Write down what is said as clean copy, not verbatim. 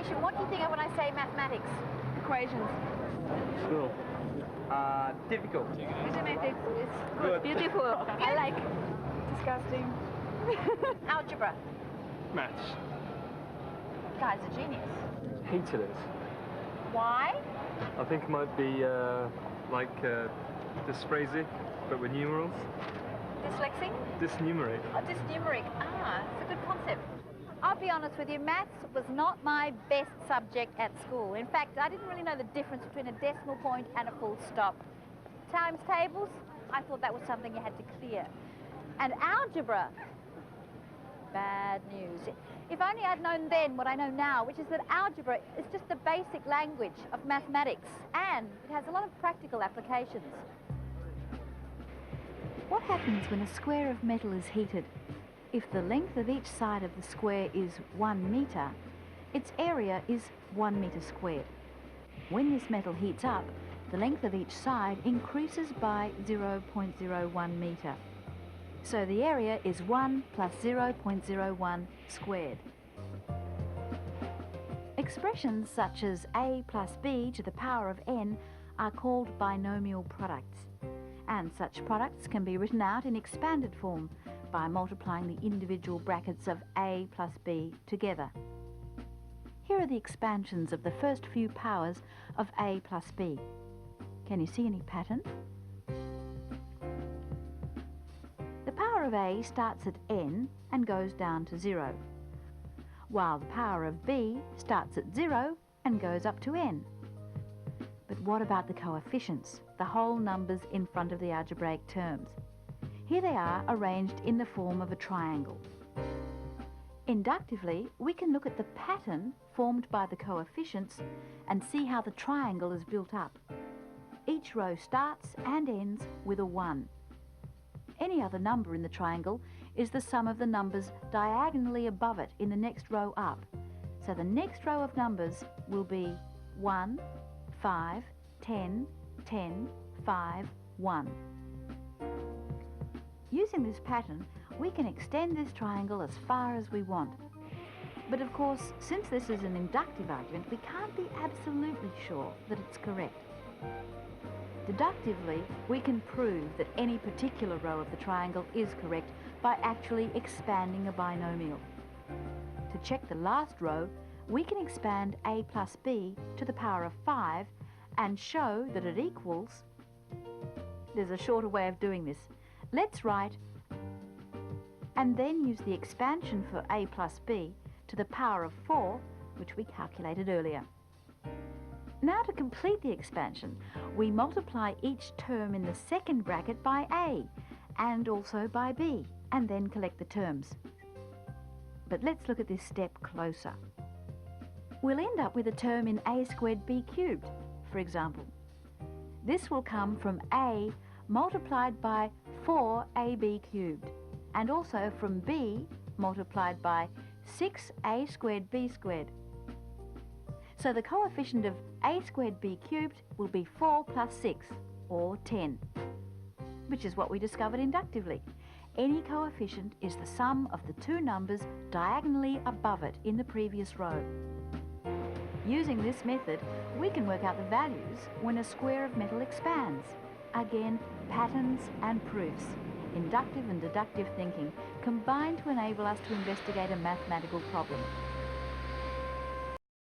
question. What do you think of when I say mathematics? Equations. School. Difficult. Mathematics is Good. beautiful. I like. Disgusting. Algebra. Maths. Guy's a genius. Hated it. Why? I think it might be like dyspraxic, but with numerals. Dyslexic? Dysnumerate. Oh, dysnumeric. Ah, it's a good concept. I'll be honest with you, maths was not my best subject at school. In fact, I didn't really know the difference between a decimal point and a full stop. Times tables, I thought that was something you had to clear. And algebra, bad news. If only I'd known then what I know now, which is that algebra is just the basic language of mathematics, and it has a lot of practical applications. What happens when a square of metal is heated? If the length of each side of the square is 1 metre, its area is 1 metre squared. When this metal heats up, the length of each side increases by 0.01 metre. So the area is 1 plus 0.01 squared. Expressions such as a plus b to the power of n are called binomial products, and such products can be written out in expanded form by multiplying the individual brackets of a plus b together. Here are the expansions of the first few powers of a plus b. Can you see any pattern? The power of a starts at n and goes down to 0, while the power of b starts at 0 and goes up to n. But what about the coefficients, the whole numbers in front of the algebraic terms? Here they are arranged in the form of a triangle. Inductively, we can look at the pattern formed by the coefficients and see how the triangle is built up. Each row starts and ends with a 1. Any other number in the triangle is the sum of the numbers diagonally above it in the next row up. So the next row of numbers will be 1, 5, 10, 10, 5, 1. Using this pattern, we can extend this triangle as far as we want. But of course, since this is an inductive argument, we can't be absolutely sure that it's correct. Deductively, we can prove that any particular row of the triangle is correct by actually expanding a binomial. To check the last row, we can expand a plus b to the power of 5 and show that it equals... There's a shorter way of doing this. Let's write and then use the expansion for a plus b to the power of 4, which we calculated earlier. Now to complete the expansion, we multiply each term in the second bracket by a and also by b, and then collect the terms. But let's look at this step closer. We'll end up with a term in a squared b cubed, for example. This will come from a multiplied by 4ab cubed, and also from b multiplied by 6a squared b squared. So the coefficient of a squared b cubed will be 4 plus 6, or 10, which is what we discovered inductively. Any coefficient is the sum of the two numbers diagonally above it in the previous row. Using this method, we can work out the values when a square of metal expands. Again, patterns and proofs, inductive and deductive thinking, combine to enable us to investigate a mathematical problem.